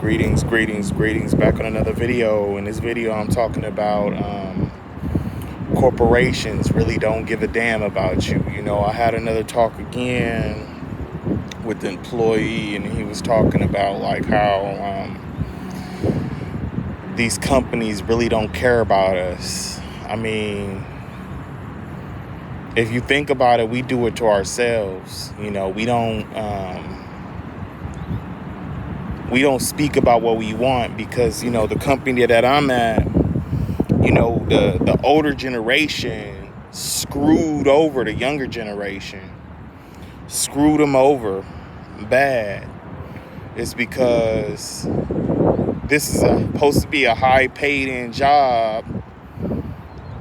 Greetings. Back on another video. In this video, I'm talking about corporations really don't give a damn about you. You know, I had another talk again with the employee, and he was talking about like how these companies really don't care about us. I mean, if you think about it, we do it to ourselves. You know, we don't speak about what we want because, you know, the company that I'm at, you know, the older generation screwed over the younger generation, screwed them over bad. It's because this is supposed to be a high paid in job,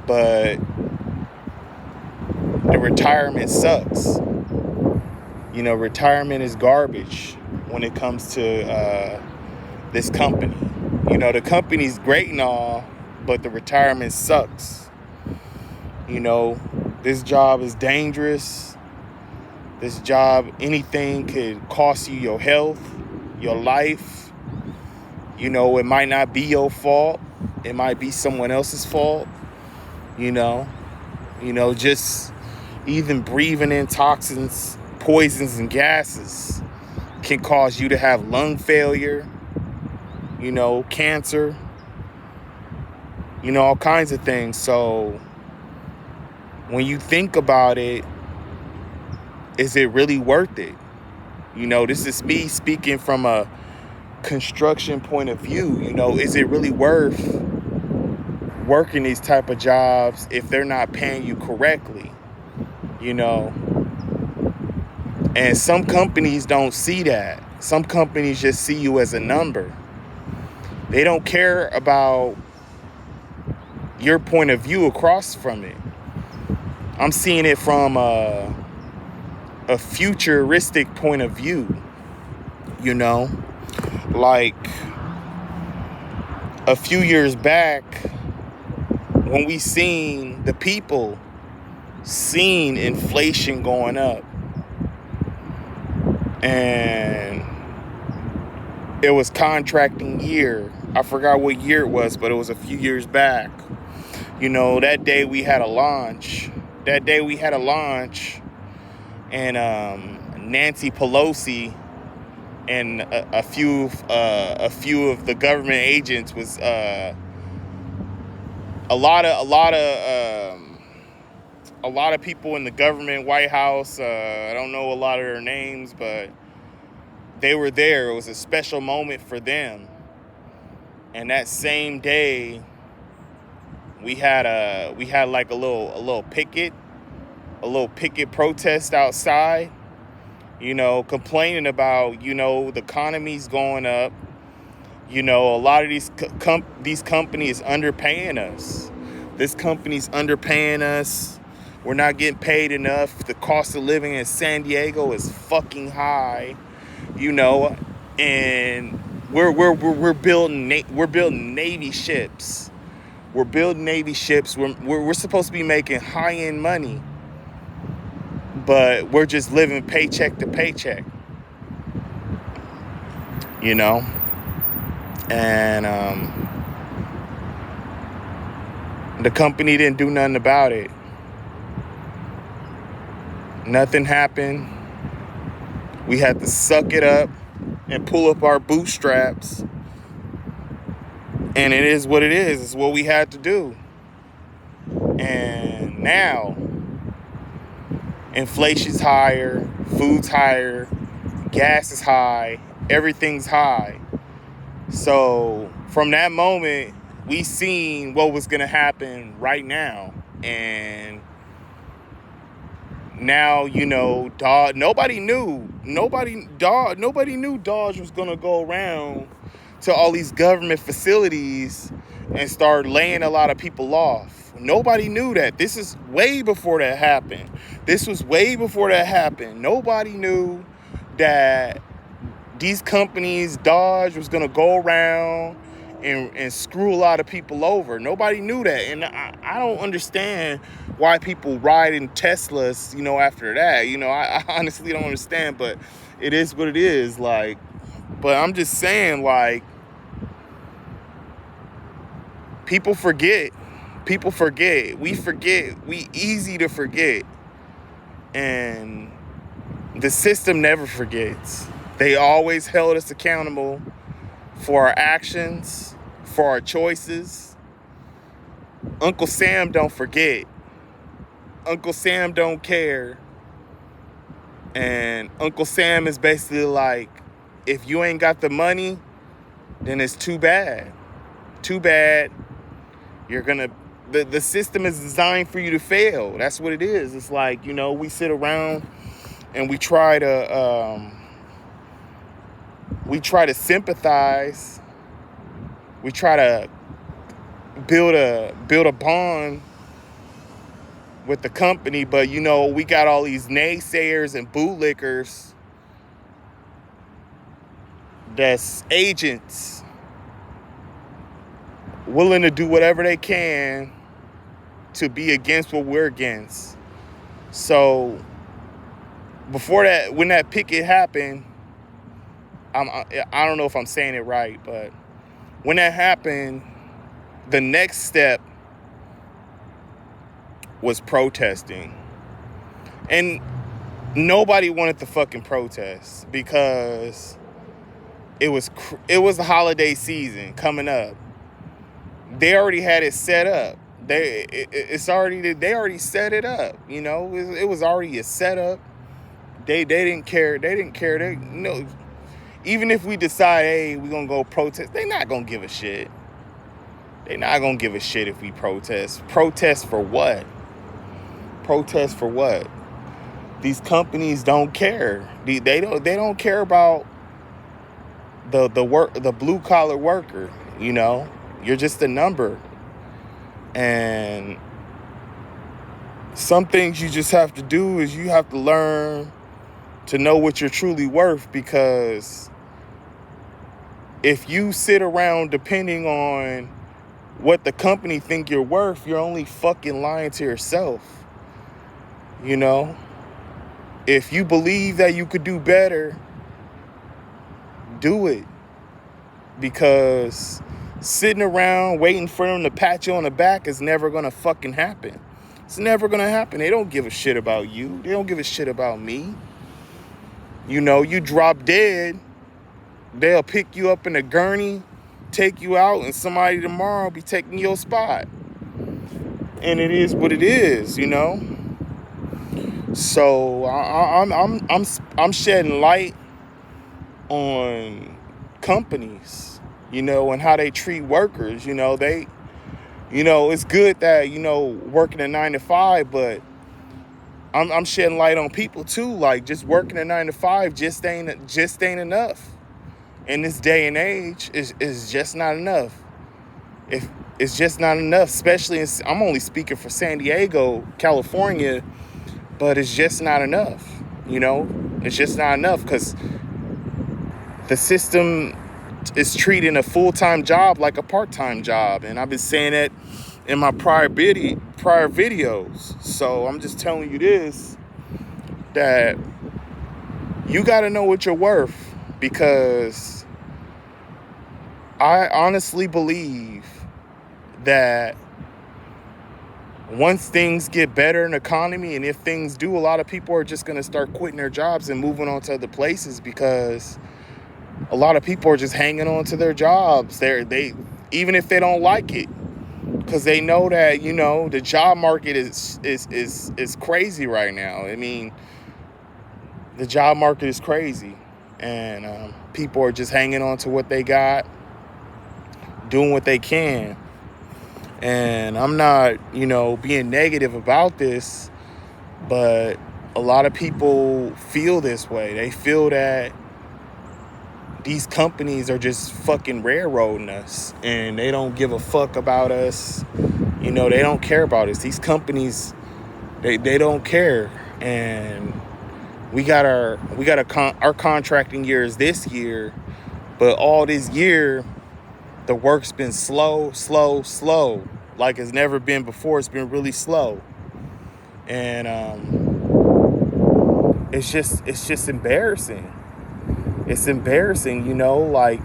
but the retirement sucks. You know, retirement is garbage when it comes to this company. You know, the company's great and all, but the retirement sucks. You know, this job is dangerous. This job, anything could cost you your health, your life. You know, it might not be your fault. It might be someone else's fault. You know, just even breathing in toxins, poisons, and gases can cause you to have lung failure, you know, cancer, you know, all kinds of things. So when you think about it, is it really worth it? You know, this is me speaking from a construction point of view. You know, is it really worth working these type of jobs if they're not paying you correctly? You know, and some companies don't see that. Some companies just see you as a number. They don't care about your point of view across from it. I'm seeing it from a futuristic point of view. You know, like a few years back, when we seen the people seen inflation going up, and it was contracting year. I forgot what year it was, but it was a few years back. You know, that day we had a launch. And Nancy Pelosi and a few of the government agents was a lot of people in the government White House. I don't know a lot of their names, but they were there. It was a special moment for them. And that same day, we had like a little picket protest outside. You know, complaining about, you know, the economy's going up. You know, a lot of these companies underpaying us. This company's underpaying us. We're not getting paid enough. The cost of living in San Diego is fucking high. You know, and we're building Navy ships. We're building Navy ships. We're supposed to be making high-end money, but we're just living paycheck to paycheck. You know, and the company didn't do nothing about it. Nothing happened. We had to suck it up and pull up our bootstraps. And it is what it is. It's what we had to do. And now, inflation's higher, food's higher, gas is high, everything's high. So from that moment, we seen what was going to happen right now. And now, you know, nobody knew Dodge was going to go around to all these government facilities and start laying a lot of people off. Nobody knew that. This is way before that happened. Nobody knew that these companies, Dodge, was going to go around and screw a lot of people over. Nobody knew that. And I don't understand why people ride in Teslas, you know, after that. You know, I honestly don't understand, but it is what it is. Like, but I'm just saying, like, People forget. People forget. We forget. We easy to forget. And the system never forgets. They always held us accountable for our actions, for our choices. Uncle Sam don't forget. Uncle Sam don't care. And Uncle Sam is basically like, if you ain't got the money, then it's too bad. Too bad. You're gonna, the system is designed for you to fail. That's what it is. It's like, you know, we sit around and we try to sympathize. We try to build a bond with the company, but you know, we got all these naysayers and bootlickers that's agents willing to do whatever they can to be against what we're against. So before that, when that picket happened, I don't know if I'm saying it right, but when that happened, the next step was protesting. And nobody wanted to fucking protest because it was the holiday season coming up. They already had it set up. They already set it up. You know, it was already a setup. They didn't care. Even if we decide, hey, we're gonna go protest, they're not gonna give a shit. They're not gonna give a shit if we protest. Protest for what? Protest for what? These companies don't care. They don't care about the blue collar worker. You know, you're just a number. And some things you just have to do is you have to learn to know what you're truly worth, because if you sit around depending on what the company think you're worth, you're only fucking lying to yourself. You know, if you believe that you could do better, do it. Because sitting around waiting for them to pat you on the back is never gonna fucking happen. It's never gonna happen. They don't give a shit about you. They don't give a shit about me. You know, you drop dead, they'll pick you up in a gurney, take you out, and somebody tomorrow be taking your spot. And it is what it is, you know. So I'm shedding light on companies, you know, and how they treat workers. You know, it's good that, you know, working a 9 to 5, but I'm shedding light on people too. Like, just working a 9 to 5 just ain't enough. In this day and age, is just not enough. If it's just not enough, especially I'm only speaking for San Diego, California, but it's just not enough. You know, it's just not enough because the system is treating a full-time job like a part-time job, and I've been saying that in my prior videos. So I'm just telling you this, that you got to know what you're worth, because I honestly believe that once things get better in the economy, and if things do, a lot of people are just going to start quitting their jobs and moving on to other places, because a lot of people are just hanging on to their jobs. They even if they don't like it, because they know that, you know, the job market is crazy right now. I mean, the job market is crazy, and people are just hanging on to what they got, doing what they can. And I'm not, you know, being negative about this, but a lot of people feel this way. They feel that these companies are just fucking railroading us, and they don't give a fuck about us. You know, they don't care about us. These companies, they don't care. And our contracting year is this year, but all this year the work's been slow, like it's never been before. It's been really slow. And it's just embarrassing. It's embarrassing, you know, like,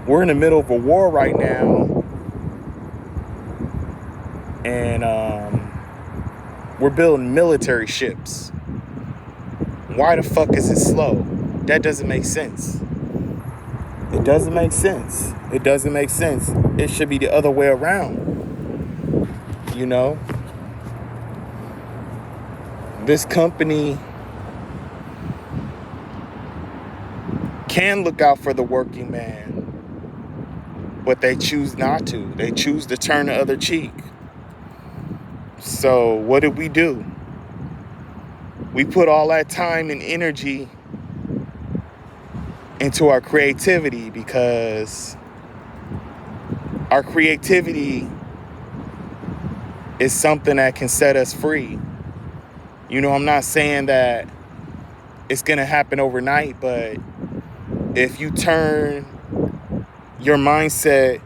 we're in the middle of a war right now, And we're building military ships. Why the fuck is it slow? That doesn't make sense. It doesn't make sense. It doesn't make sense. It should be the other way around. You know? This company can look out for the working man, but they choose not to. They choose to turn the other cheek. So what did we do? We put all that time and energy into our creativity, because our creativity is something that can set us free. You know, I'm not saying that it's going to happen overnight, but if you turn your mindset